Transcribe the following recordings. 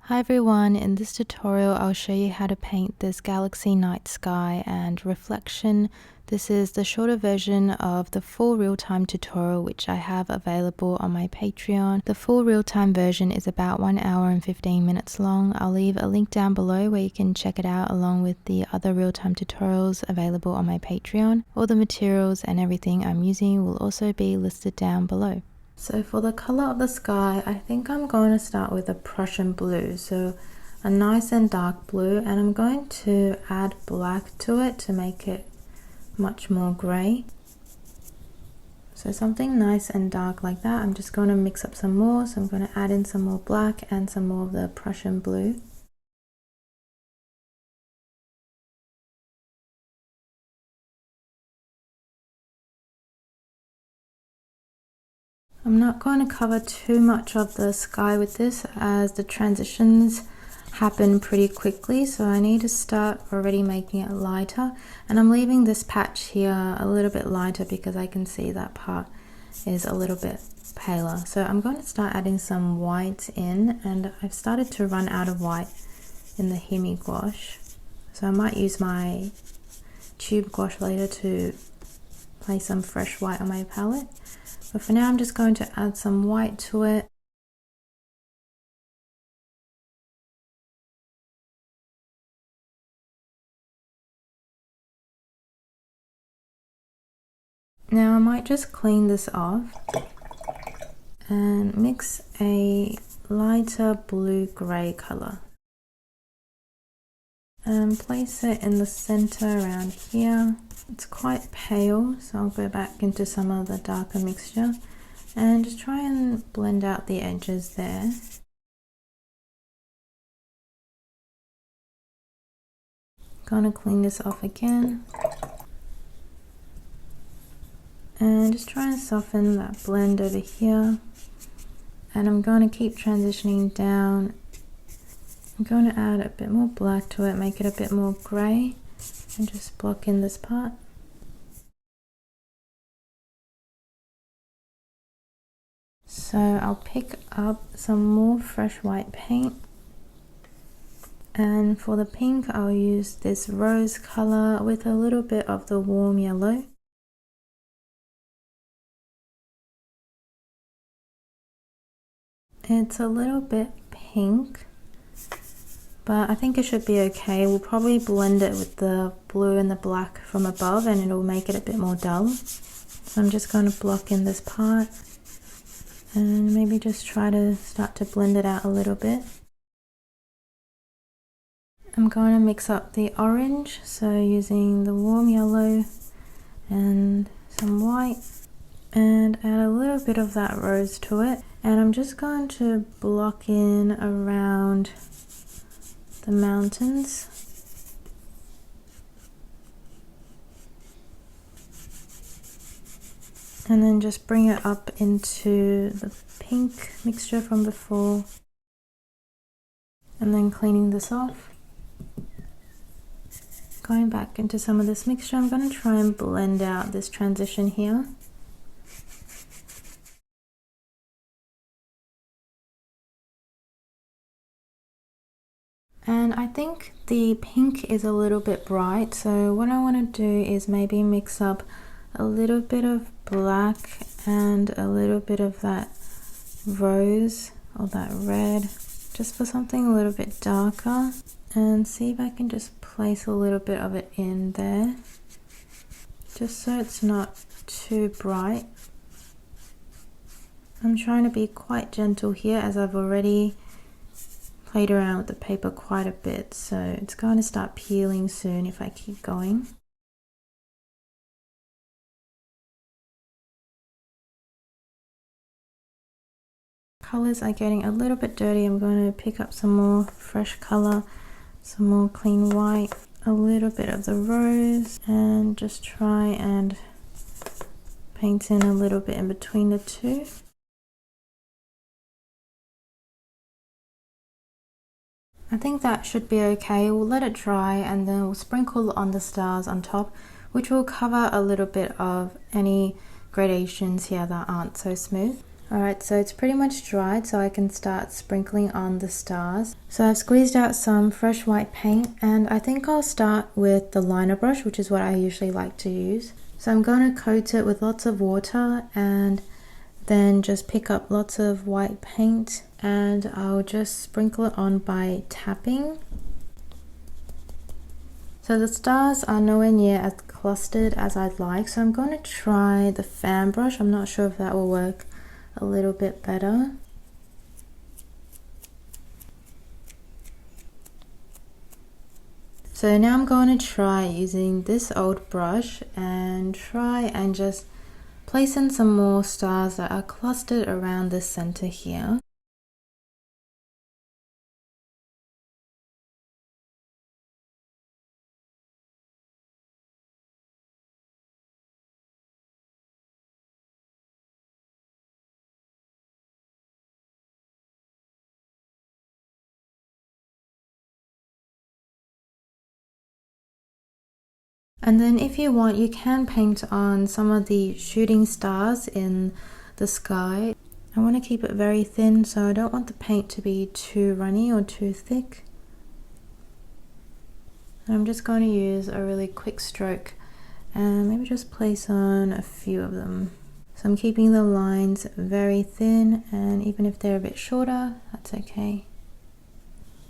Hi everyone, in this tutorial I'll show you how to paint this galaxy night sky and reflection. This is the shorter version of the full real-time tutorial which I have available on my Patreon. The full real-time version is about 1 hour and 15 minutes long. I'll leave a link down below where you can check it out along with the other real-time tutorials available on my Patreon. All the materials and everything I'm using will also be listed down below. So for the color of the sky, I think I'm going to start with a Prussian blue, so a nice and dark blue, and I'm going to add black to it to make it much more gray. So something nice and dark like that. I'm just going to mix up some more, so I'm going to add in some more black and some more of the Prussian blue. I'm not going to cover too much of the sky with this as the transitions happen pretty quickly, so I need to start already making it lighter, and I'm leaving this patch here a little bit lighter because I can see that part is a little bit paler. So I'm going to start adding some white in, and I've started to run out of white in the Hemi gouache, so I might use my tube gouache later to place some fresh white on my palette. But for now I'm just going to add some white to it. Now I might just clean this off and mix a lighter blue-gray color and place it in the center around here. It's quite pale, so I'll go back into some of the darker mixture and just try and blend out the edges there. Gonna clean this off again and just try and soften that blend over here, and I'm going to keep transitioning down. I'm going to add a bit more black to it, make it a bit more grey, and just block in this part. So I'll pick up some more fresh white paint, and for the pink I'll use this rose color with a little bit of the warm yellow. It's a little bit pink, but I think it should be okay. We'll probably blend it with the blue and the black from above and it'll make it a bit more dull. So I'm just going to block in this part and maybe just try to start to blend it out a little bit. I'm going to mix up the orange, so using the warm yellow and some white, and add a little bit of that rose to it. And I'm just going to block in around the mountains. And then just bring it up into the pink mixture from before. And then cleaning this off. Going back into some of this mixture, I'm going to try and blend out this transition here. And I think the pink is a little bit bright, so what I want to do is maybe mix up a little bit of black and a little bit of that rose or that red, just for something a little bit darker, and see if I can just place a little bit of it in there, just so it's not too bright. I'm trying to be quite gentle here as I've already played around with the paper quite a bit, so it's going to start peeling soon if I keep going. Colors are getting a little bit dirty. I'm going to pick up some more fresh color, some more clean white, a little bit of the rose, and just try and paint in a little bit in between the two. I think that should be okay. We'll let it dry and then we'll sprinkle on the stars on top, which will cover a little bit of any gradations here that aren't so smooth. Alright, so it's pretty much dried, so I can start sprinkling on the stars. So I've squeezed out some fresh white paint, and I think I'll start with the liner brush, which is what I usually like to use. So I'm going to coat it with lots of water and then just pick up lots of white paint, and I'll just sprinkle it on by tapping. So the stars are nowhere near as clustered as I'd like, so I'm going to try the fan brush. I'm not sure if that will work a little bit better. So now I'm going to try using this old brush and try and just place in some more stars that are clustered around the center here. And then if you want, you can paint on some of the shooting stars in the sky. I want to keep it very thin, so I don't want the paint to be too runny or too thick. And I'm just going to use a really quick stroke and maybe just place on a few of them. So I'm keeping the lines very thin, and even if they're a bit shorter, that's okay.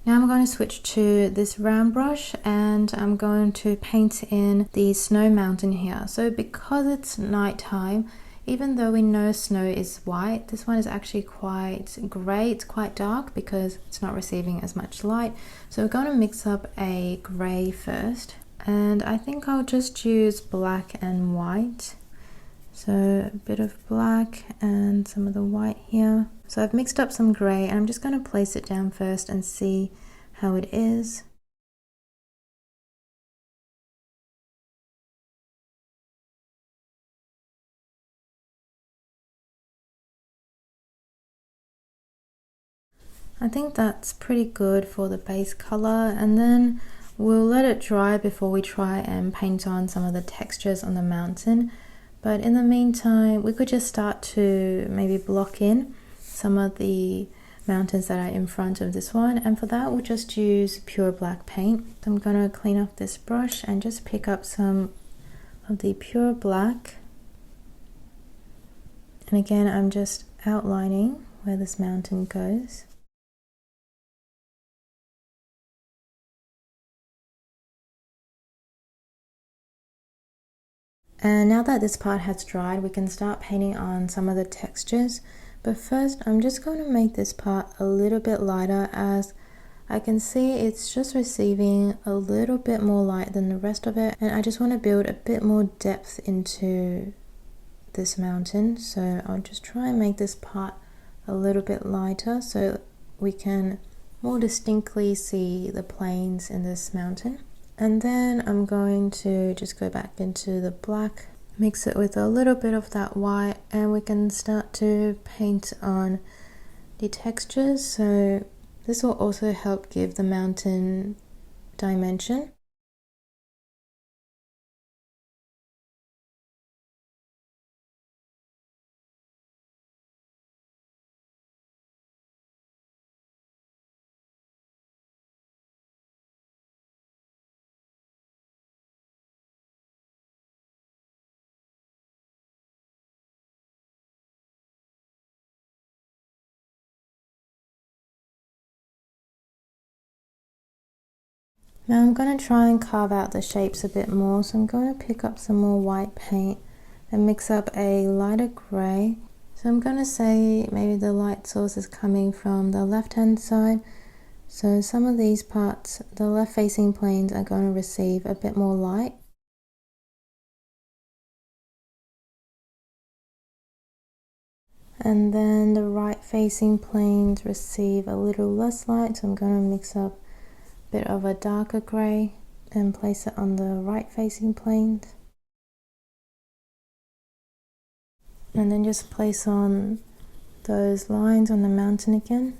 Now I'm going to switch to this round brush, and I'm going to paint in the snow mountain here. So because it's nighttime, even though we know snow is white, this one is actually quite grey. It's quite dark because it's not receiving as much light. So we're going to mix up a grey first, and I think I'll just use black and white. So a bit of black and some of the white here. So I've mixed up some grey, and I'm just going to place it down first and see how it is. I think that's pretty good for the base color, and then we'll let it dry before we try and paint on some of the textures on the mountain. But in the meantime, we could just start to maybe block in some of the mountains that are in front of this one, and for that we'll just use pure black paint. So I'm going to clean off this brush and just pick up some of the pure black, and again I'm just outlining where this mountain goes. And now that this part has dried, we can start painting on some of the textures. But first, I'm just going to make this part a little bit lighter, as I can see it's just receiving a little bit more light than the rest of it. And I just want to build a bit more depth into this mountain. So I'll just try and make this part a little bit lighter so we can more distinctly see the plains in this mountain. And then I'm going to just go back into the black, mix it with a little bit of that white, and we can start to paint on the textures. So this will also help give the mountain dimension. Now I'm going to try and carve out the shapes a bit more, so I'm going to pick up some more white paint and mix up a lighter grey. So I'm going to say maybe the light source is coming from the left hand side, so some of these parts, the left facing planes, are going to receive a bit more light. And then the right facing planes receive a little less light, so I'm going to mix up bit of a darker grey and place it on the right facing planes, and then just place on those lines on the mountain again.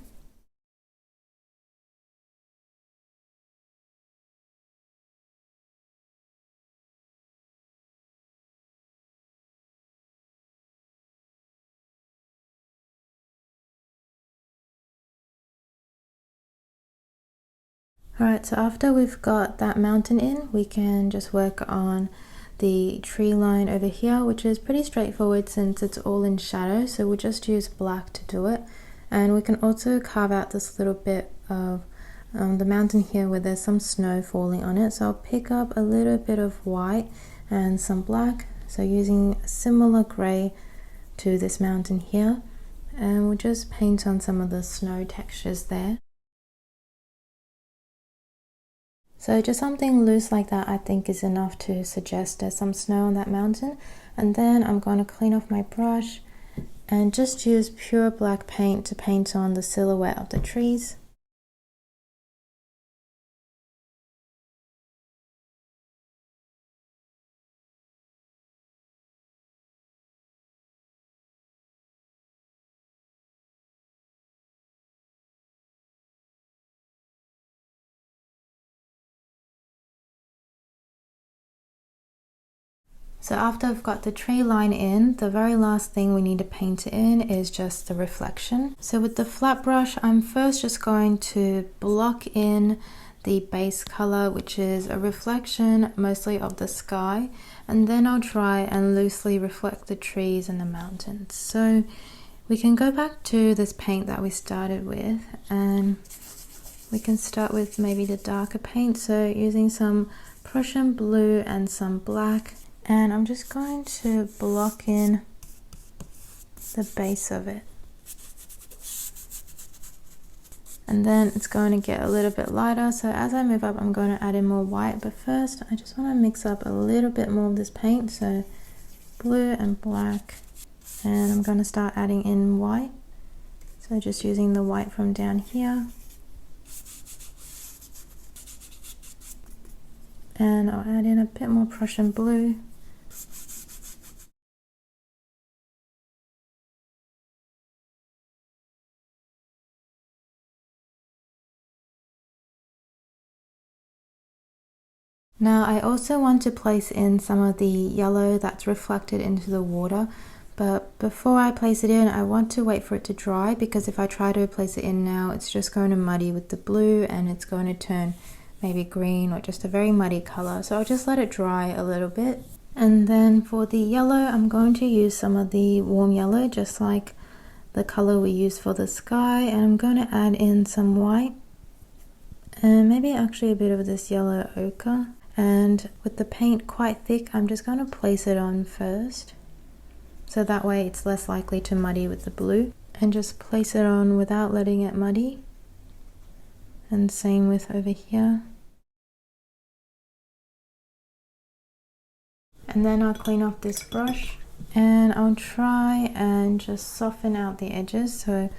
Alright, so after we've got that mountain in, we can just work on the tree line over here, which is pretty straightforward since it's all in shadow, so we'll just use black to do it. And we can also carve out this little bit of the mountain here where there's some snow falling on it. So I'll pick up a little bit of white and some black, so using a similar grey to this mountain here, and we'll just paint on some of the snow textures there. So just something loose like that I think is enough to suggest there's some snow on that mountain. And then I'm going to clean off my brush and just use pure black paint to paint on the silhouette of the trees. So after I've got the tree line in, the very last thing we need to paint in is just the reflection. So with the flat brush, I'm first just going to block in the base color, which is a reflection mostly of the sky, and then I'll try and loosely reflect the trees and the mountains. So we can go back to this paint that we started with, and we can start with maybe the darker paint, so using some Prussian blue and some black. And I'm just going to block in the base of it. And then it's going to get a little bit lighter. So as I move up, I'm going to add in more white. But first, I just want to mix up a little bit more of this paint. So blue and black. And I'm going to start adding in white. So just using the white from down here. And I'll add in a bit more Prussian blue. Now I also want to place in some of the yellow that's reflected into the water, but before I place it in, I want to wait for it to dry, because if I try to place it in now, it's just going to muddy with the blue and it's going to turn maybe green or just a very muddy color. So I'll just let it dry a little bit. And then for the yellow, I'm going to use some of the warm yellow, just like the color we used for the sky, and I'm going to add in some white and maybe actually a bit of this yellow ochre. And with the paint quite thick, I'm just going to place it on first, so that way it's less likely to muddy with the blue, and just place it on without letting it muddy. And same with over here. And then I'll clean off this brush and I'll try and just soften out the edges. So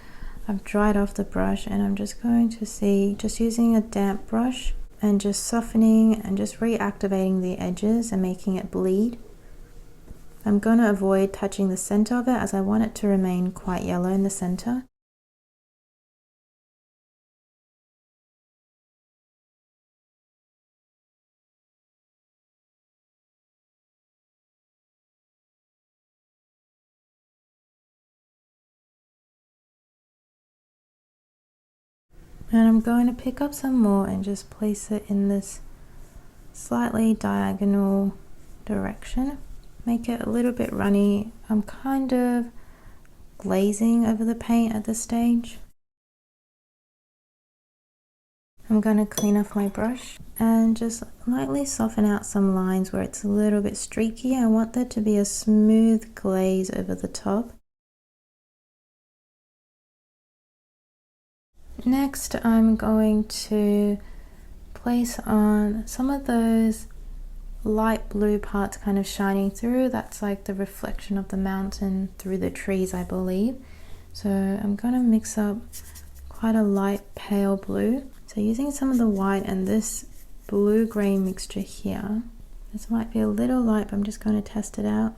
I've dried off the brush and I'm just going to see, just using a damp brush and just softening and just reactivating the edges and making it bleed. I'm going to avoid touching the center of it, as I want it to remain quite yellow in the center. And I'm going to pick up some more and just place it in this slightly diagonal direction. Make it a little bit runny. I'm kind of glazing over the paint at this stage. I'm going to clean off my brush and just lightly soften out some lines where it's a little bit streaky. I want there to be a smooth glaze over the top. Next, I'm going to place on some of those light blue parts kind of shining through. That's like the reflection of the mountain through the trees, I believe. So I'm going to mix up quite a light pale blue. So using some of the white and this blue-gray mixture here. This might be a little light, but I'm just going to test it out.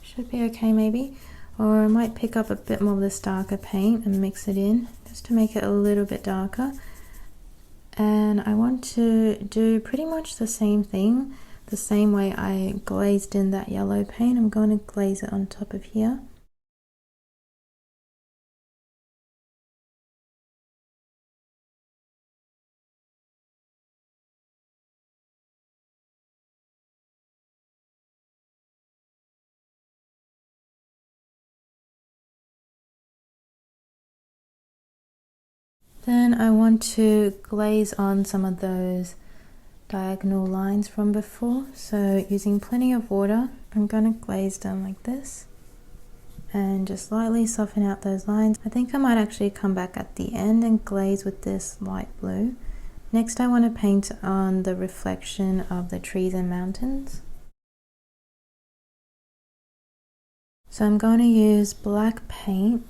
Should be okay maybe. Or I might pick up a bit more of this darker paint and mix it in, just to make it a little bit darker. And I want to do pretty much the same thing, the same way I glazed in that yellow paint. I'm going to glaze it on top of here. Then I want to glaze on some of those diagonal lines from before. So using plenty of water, I'm going to glaze them like this and just lightly soften out those lines. I think I might actually come back at the end and glaze with this light blue. Next I want to paint on the reflection of the trees and mountains. So I'm going to use black paint,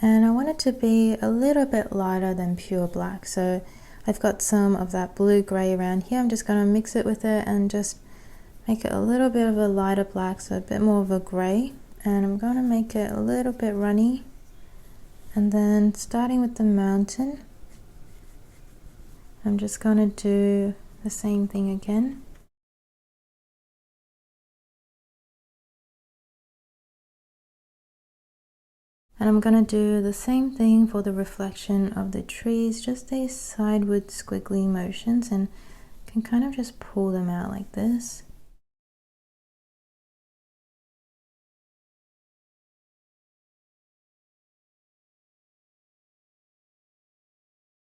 and I want it to be a little bit lighter than pure black. So I've got some of that blue-gray around here. I'm just going to mix it with it and just make it a little bit of a lighter black, so a bit more of a gray. And I'm going to make it a little bit runny. And then starting with the mountain, I'm just going to do the same thing again. And I'm going to do the same thing for the reflection of the trees, just these sideward squiggly motions, and can kind of just pull them out like this.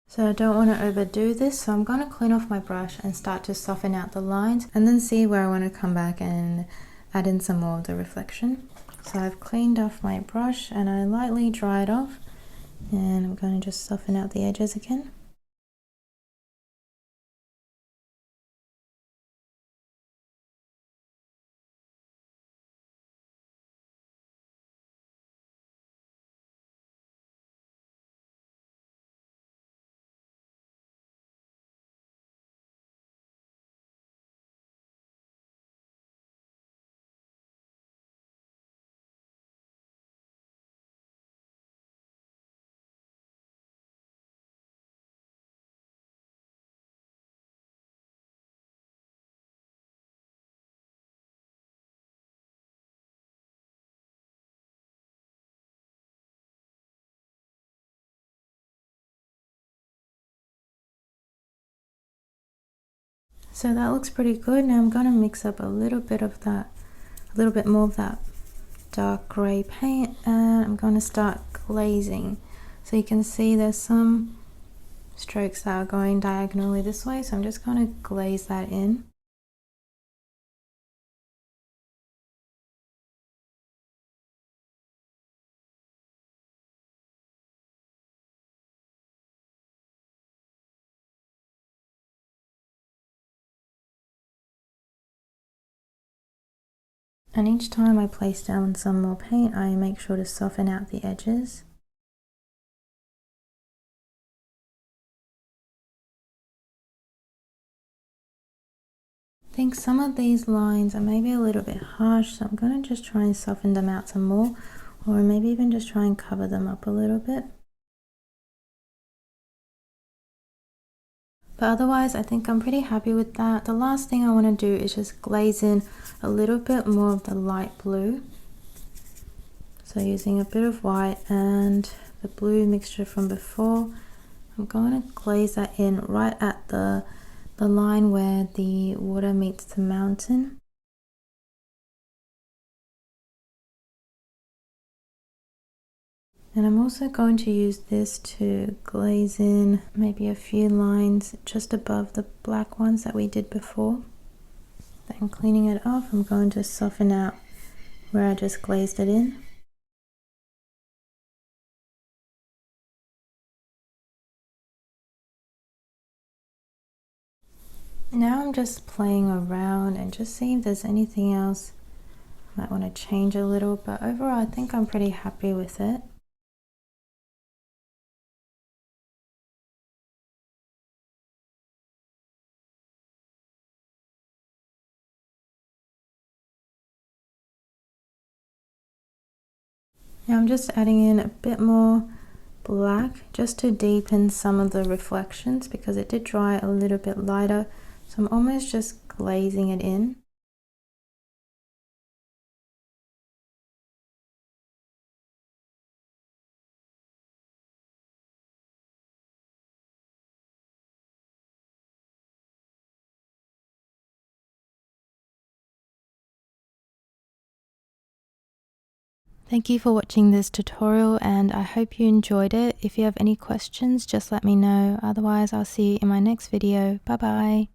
So I don't want to overdo this, so I'm going to clean off my brush and start to soften out the lines and then see where I want to come back and add in some more of the reflection. So I've cleaned off my brush and I lightly dry it off, and I'm going to just soften out the edges again. So that looks pretty good. Now I'm going to mix up a little bit of that, a little bit more of that dark gray paint, and I'm going to start glazing. So you can see there's some strokes that are going diagonally this way, so I'm just going to glaze that in. And each time I place down some more paint, I make sure to soften out the edges. I think some of these lines are maybe a little bit harsh, so I'm going to just try and soften them out some more, or maybe even just try and cover them up a little bit. But otherwise, I think I'm pretty happy with that. The last thing I want to do is just glaze in a little bit more of the light blue. So using a bit of white and the blue mixture from before, I'm going to glaze that in right at the line where the water meets the mountain. And I'm also going to use this to glaze in maybe a few lines just above the black ones that we did before. Then cleaning it off, I'm going to soften out where I just glazed it in. Now I'm just playing around and just seeing if there's anything else I might want to change a little, but overall I think I'm pretty happy with it. Now I'm just adding in a bit more black just to deepen some of the reflections because it did dry a little bit lighter, so I'm almost just glazing it in. I Thank you for watching this tutorial, and I hope you enjoyed it. If you have any questions, just let me know. Otherwise, I'll see you in my next video. Bye bye.